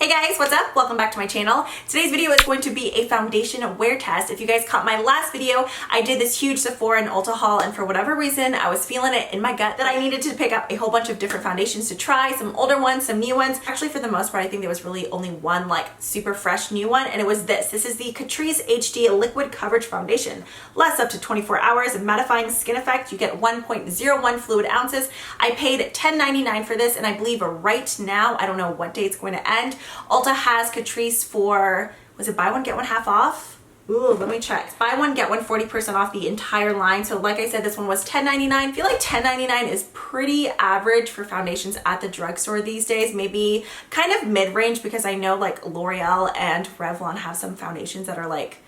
Hey guys, what's up? Welcome back to my channel. Today's video is going to be a foundation wear test. If you guys caught my last video, I did this huge Sephora and Ulta haul, and for whatever reason, I was feeling it in my gut that I needed to pick up a whole bunch of different foundations to try, some older ones, some new ones. Actually, for the most part, I think there was really only one like super fresh new one, and it was this. This is the Catrice HD Liquid Coverage Foundation. Lasts up to 24 hours, mattifying skin effect. You get 1.01 fluid ounces. I paid $10.99 for this, and I believe right now, I don't know what day it's going to end, Ulta has Catrice for, was it buy one, get one half off? Ooh, let me check. Buy one, get one 40% off the entire line. So like I said, this one was $10.99. I feel like $10.99 is pretty average for foundations at the drugstore these days. Maybe kind of mid-range, because I know like L'Oreal and Revlon have some foundations that are like,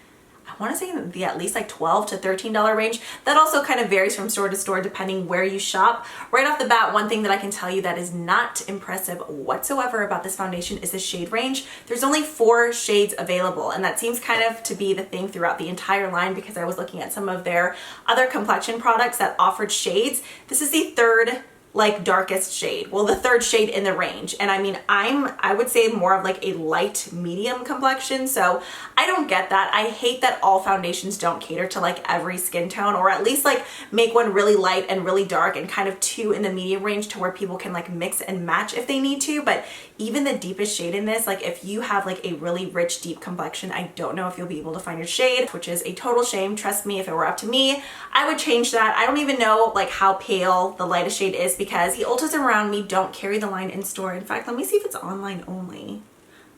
I want to say the at least like $12 to $13 range. That also kind of varies from store to store depending where you shop. Right off the bat, one thing that I can tell you that is not impressive whatsoever about this foundation is the shade range. There's only 4 shades available, and that seems kind of to be the thing throughout the entire line, because I was looking at some of their other complexion products that offered shades. This is the third like darkest shade, well, the third shade in the range, and I mean I would say more of like a light medium complexion, so I don't get that. I hate that all foundations don't cater to like every skin tone, or at least like make one really light and really dark and kind of 2 in the medium range to where people can like mix and match if they need to. But even the deepest shade in this, like if you have like a really rich deep complexion, I don't know if you'll be able to find your shade, which is a total shame. Trust me, if it were up to me, I would change that. I don't even know like how pale the lightest shade is, because the Ultas around me don't carry the line in store. In fact, let me see if it's online only.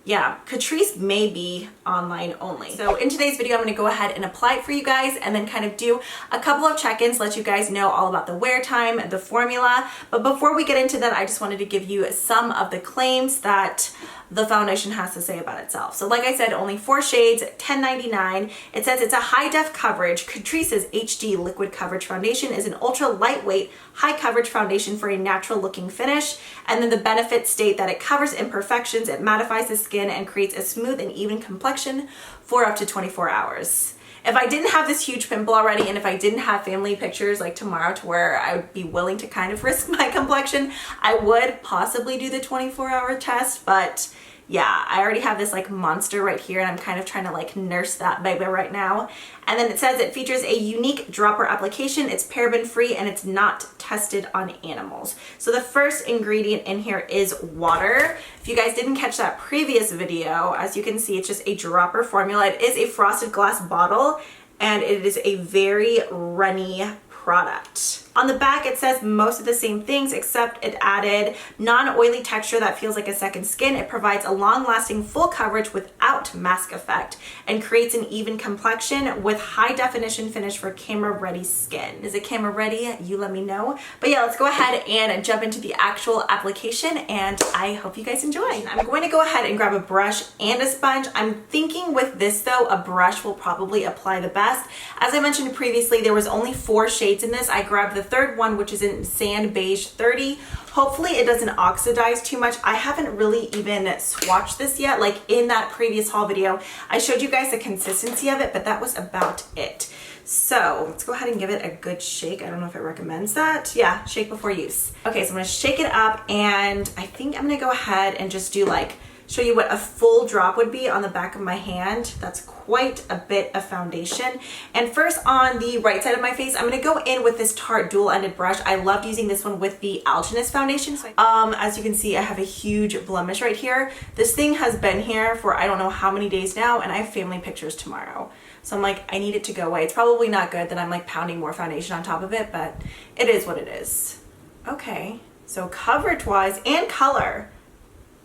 Yeah, Catrice may be online only. So in today's video, I'm going to go ahead and apply it for you guys, and then kind of do a couple of check-ins, let you guys know all about the wear time, the formula. But before we get into that, I just wanted to give you some of the claims that the foundation has to say about itself. So like I said, only 4 shades, $10.99. It says it's a high-def coverage. Catrice's HD Liquid Coverage Foundation is an ultra lightweight, high coverage foundation for a natural looking finish. And then the benefits state that it covers imperfections, it mattifies the skin, and creates a smooth and even complexion for up to 24 hours. If I didn't have this huge pimple already, and if I didn't have family pictures like tomorrow to where I would be willing to kind of risk my complexion, I would possibly do the 24-hour test. But yeah, I already have this like monster right here, and I'm kind of trying to like nurse that baby right now. And then it says it features a unique dropper application. It's paraben free, and it's not tested on animals. So the first ingredient in here is water. If you guys didn't catch that previous video, as you can see, it's just a dropper formula. It is a frosted glass bottle, and it is a very runny product. On the back, it says most of the same things, except it added non-oily texture that feels like a second skin. It provides a long-lasting full coverage without mask effect, and creates an even complexion with high definition finish for camera ready skin. Is it camera ready? You let me know. But yeah, let's go ahead and jump into the actual application, and I hope you guys enjoy. I'm going to go ahead and grab a brush and a sponge. I'm thinking with this though, a brush will probably apply the best. As I mentioned previously, there was only 4 shades in this. I grabbed the third one, which is in Sand Beige 30. Hopefully it doesn't oxidize too much. I haven't really even swatched this yet. Like in that previous haul video, I showed you guys the consistency of it, but that was about it. So let's go ahead and give it a good shake. I don't know if it recommends that. Yeah, shake before use. Okay, so I'm gonna shake it up, and I think I'm gonna go ahead and just do like, show you what a full drop would be on the back of my hand. That's quite a bit of foundation. And first, on the right side of my face, I'm gonna go in with this Tarte dual-ended brush. I loved using this one with the Alginist foundation. So as you can see, I have a huge blemish right here. This thing has been here for I don't know how many days now, and I have family pictures tomorrow. So I'm like, I need it to go away. It's probably not good that I'm like pounding more foundation on top of it, but it is what it is. Okay, so coverage-wise and color,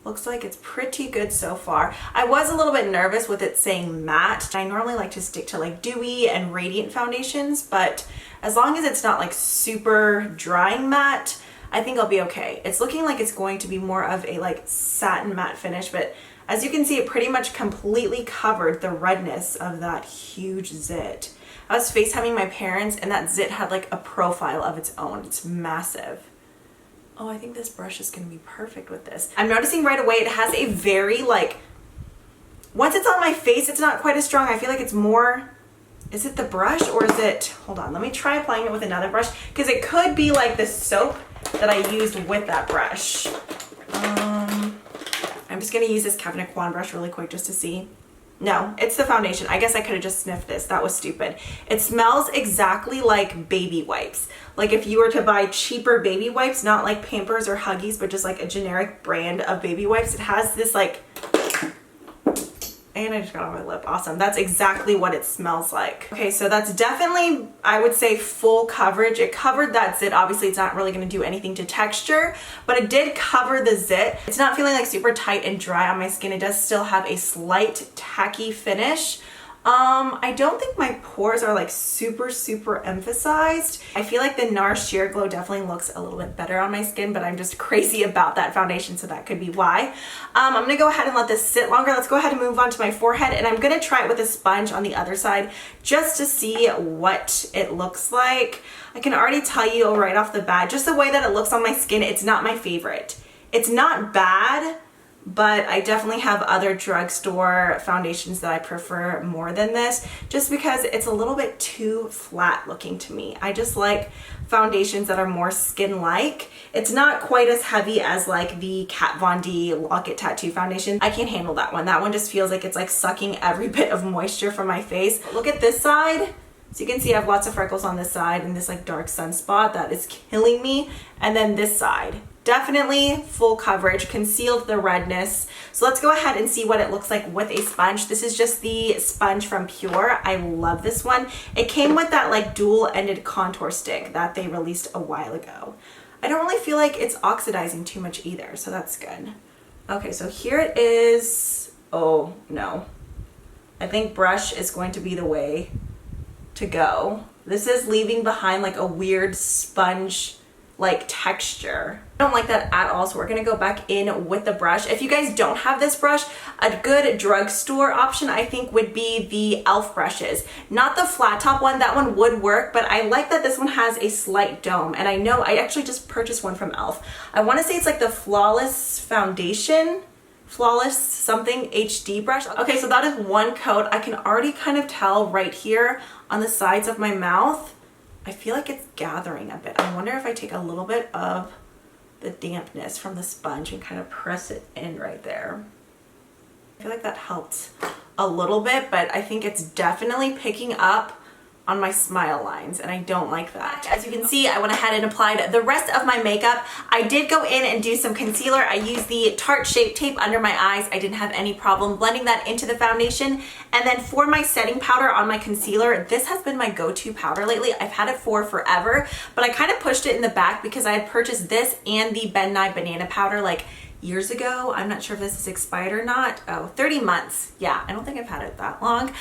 looks like it's pretty good so far. I was a little bit nervous with it saying matte. I normally like to stick to like dewy and radiant foundations, but as long as it's not like super drying matte, I think I'll be okay. It's looking like it's going to be more of a like satin matte finish, but as you can see, it pretty much completely covered the redness of that huge zit. I was FaceTiming my parents, and that zit had like a profile of its own. It's massive. Oh, I think this brush is going to be perfect with this. I'm noticing right away it has a very like, once it's on my face, it's not quite as strong. I feel like it's more, is it the brush or is it, hold on, let me try applying it with another brush, because it could be like the soap that I used with that brush. I I'm just gonna use this Kevyn Aucoin brush really quick just to see. No, it's the foundation. I guess I could have just sniffed this. That was stupid. It smells exactly like baby wipes. Like if you were to buy cheaper baby wipes, not like Pampers or Huggies, but just like a generic brand of baby wipes. It has this like, and I just got on my lip. Awesome. That's exactly what it smells like. Okay, so that's definitely, I would say, full coverage. It covered that zit. Obviously, it's not really going to do anything to texture, but it did cover the zit. It's not feeling like super tight and dry on my skin. It does still have a slight tacky finish. I don't think my pores are like super emphasized. I feel like the NARS Sheer Glow definitely looks a little bit better on my skin, but I'm just crazy about that foundation, so that could be why. I'm gonna go ahead and let this sit longer. Let's go ahead and move on to my forehead, and I'm gonna try it with a sponge on the other side just to see what it looks like. I can already tell you right off the bat, just the way that it looks on my skin, it's not my favorite. It's not bad, but I definitely have other drugstore foundations that I prefer more than this, just because it's a little bit too flat looking to me. I just like foundations that are more skin-like. It's not quite as heavy as like the Kat Von D Lock It Tattoo foundation. I can't handle that one. That one just feels like it's like sucking every bit of moisture from my face. Look at this side. So you can see I have lots of freckles on this side and this like dark sunspot that is killing me. And then this side. Definitely full coverage, concealed the redness. So let's go ahead and see what it looks like with a sponge. This is just the sponge from Pure. I love this one. It came with that like dual-ended contour stick that they released a while ago. I don't really feel like it's oxidizing too much either, so that's good. Okay, so here it is. Oh no. I think brush is going to be the way to go. This is leaving behind like a weird sponge like texture. I don't like that at all, so we're gonna go back in with the brush. If you guys don't have this brush, a good drugstore option I think would be the e.l.f. brushes. Not the flat top one, that one would work, but I like that this one has a slight dome, and I know I actually just purchased one from e.l.f. I wanna say it's like the Flawless Foundation, Flawless something HD brush. Okay, so that is one coat. I can already kind of tell right here on the sides of my mouth, I feel like it's gathering a bit. I wonder if I take a little bit of the dampness from the sponge and kind of press it in right there. I feel like that helped a little bit, but I think it's definitely picking up on my smile lines, and I don't like that. As you can see, I went ahead and applied the rest of my makeup. I did go in and do some concealer. I used the Tarte Shape Tape under my eyes. I didn't have any problem blending that into the foundation. And then for my setting powder on my concealer, this has been my go-to powder lately. I've had it for forever, but I kind of pushed it in the back because I had purchased this and the Ben Nye Banana Powder like years ago. I'm not sure if this is expired or not. Oh, 30 months. Yeah, I don't think I've had it that long.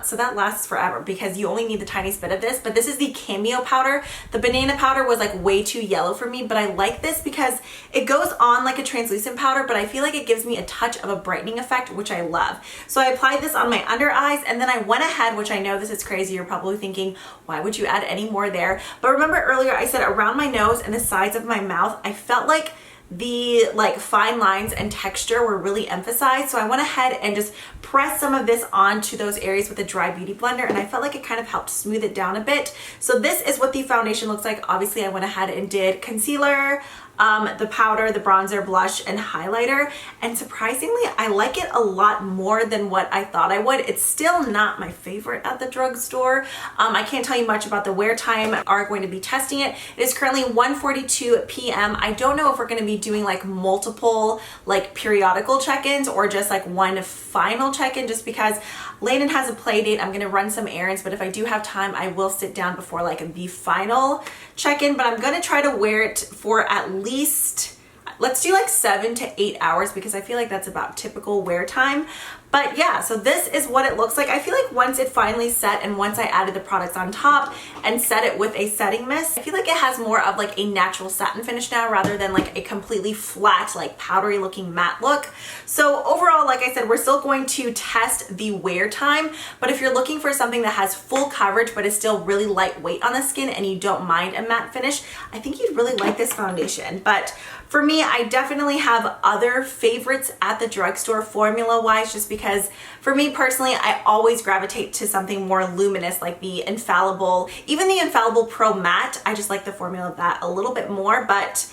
So that lasts forever because you only need the tiniest bit of this, but this is the Cameo powder. The banana powder was like way too yellow for me, but I like this because it goes on like a translucent powder, but I feel like it gives me a touch of a brightening effect, which I love. So I applied this on my under eyes, and then I went ahead, which I know this is crazy. You're probably thinking, why would you add any more there? But remember earlier I said around my nose and the sides of my mouth, I felt like the like fine lines and texture were really emphasized. So I went ahead and just pressed some of this onto those areas with a dry beauty blender, and I felt like it kind of helped smooth it down a bit. So this is what the foundation looks like. Obviously I went ahead and did concealer, the powder, the bronzer, blush, and highlighter, and surprisingly I like it a lot more than what I thought I would. It's still not my favorite at the drugstore. I can't tell you much about the wear time. We are going to be testing it. It is currently 1:42 p.m. I don't know if we're going to be doing like multiple like periodical check-ins or just like one final check-in, just because Layden has a play date. I'm going to run some errands, but if I do have time, I will sit down before like the final check-in, but I'm going to try to wear it for at least, let's do like 7 to 8 hours because I feel like that's about typical wear time. But yeah, so this is what it looks like. I feel like once it finally set and once I added the products on top and set it with a setting mist, I feel like it has more of like a natural satin finish now rather than like a completely flat, like powdery looking matte look. So overall, like I said, we're still going to test the wear time, but if you're looking for something that has full coverage but is still really lightweight on the skin and you don't mind a matte finish, I think you'd really like this foundation. But for me, I definitely have other favorites at the drugstore formula-wise, just because for me personally, I always gravitate to something more luminous like the Infallible, even the Infallible Pro Matte. I just like the formula of that a little bit more, but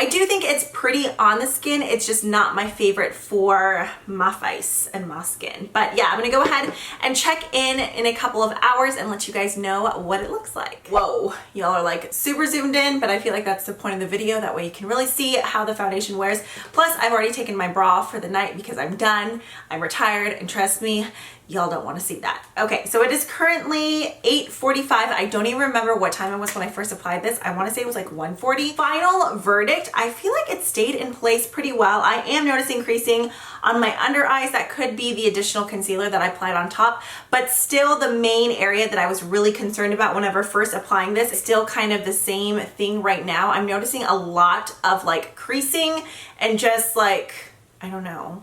I do think it's pretty on the skin. It's just not my favorite for my face and my skin. But yeah, I'm gonna go ahead and check in a couple of hours and let you guys know what it looks like. Whoa, y'all are like super zoomed in, but I feel like that's the point of the video. That way you can really see how the foundation wears. Plus, I've already taken my bra off for the night because I'm done. I'm retired, and trust me, y'all don't want to see that. Okay, so it is currently 8:45. I don't even remember what time it was when I first applied this. I want to say it was like 1:40. Final verdict, I feel like it stayed in place pretty well. I am noticing creasing on my under eyes. That could be the additional concealer that I applied on top, but still the main area that I was really concerned about whenever first applying this is still kind of the same thing right now. I'm noticing a lot of like creasing and just like, I don't know,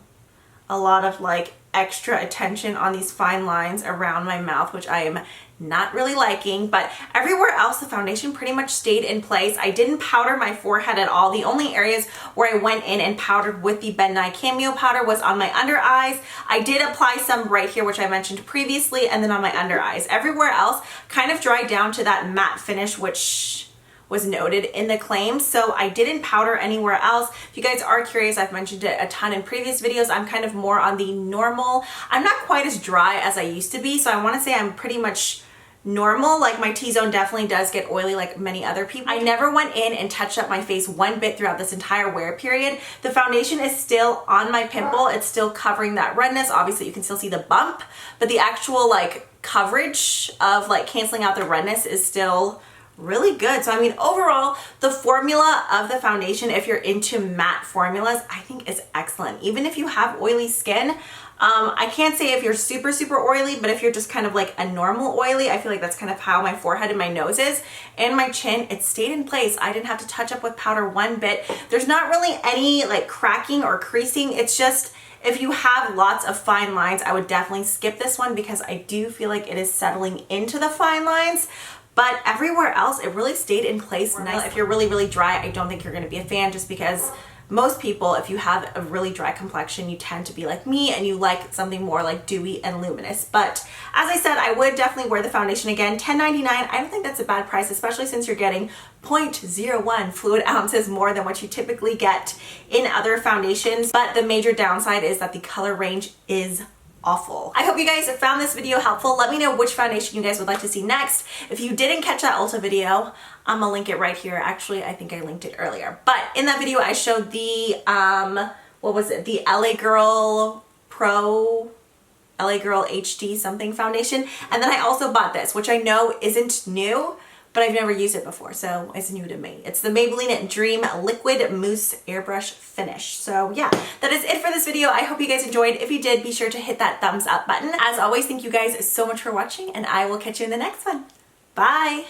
a lot of like extra attention on these fine lines around my mouth, which I am not really liking. But everywhere else the foundation pretty much stayed in place. I didn't powder my forehead at all. The only areas where I went in and powdered with the Ben Nye Chamomile Powder was on my under eyes. I did apply some right here, which I mentioned previously, and then on my under eyes. Everywhere else kind of dried down to that matte finish, which was noted in the claim. So I didn't powder anywhere else. If you guys are curious, I've mentioned it a ton in previous videos. I'm kind of more on the normal. I'm not quite as dry as I used to be, so I want to say I'm pretty much normal. Like my T-zone definitely does get oily like many other people. I never went in and touched up my face one bit throughout this entire wear period. The foundation is still on my pimple. It's still covering that redness. Obviously you can still see the bump, but the actual like coverage of like canceling out the redness is still really good. So I mean, overall, the formula of the foundation, if you're into matte formulas, I think is excellent. Even if you have oily skin, I can't say if you're super, super oily, but if you're just kind of like a normal oily, I feel like that's kind of how my forehead and my nose is. And my chin, it stayed in place. I didn't have to touch up with powder one bit. There's not really any like cracking or creasing. It's just, if you have lots of fine lines, I would definitely skip this one because I do feel like it is settling into the fine lines. But everywhere else, it really stayed in place nice. If you're really, really dry, I don't think you're gonna be a fan, just because most people, if you have a really dry complexion, you tend to be like me and you like something more like dewy and luminous. But as I said, I would definitely wear the foundation again. $10.99, I don't think that's a bad price, especially since you're getting 0.01 fluid ounces more than what you typically get in other foundations. But the major downside is that the color range is awful. I hope you guys found this video helpful. Let me know which foundation you guys would like to see next. If you didn't catch that Ulta video, I'm gonna link it right here. Actually, I think I linked it earlier. But in that video, I showed the, what was it? The LA Girl Pro, LA Girl HD something foundation. And then I also bought this, which I know isn't new, but I've never used it before, so it's new to me. It's the Maybelline Dream Liquid Mousse Airbrush Finish. So yeah, that is it for this video. I hope you guys enjoyed. If you did, be sure to hit that thumbs up button. As always, thank you guys so much for watching, and I will catch you in the next one. Bye!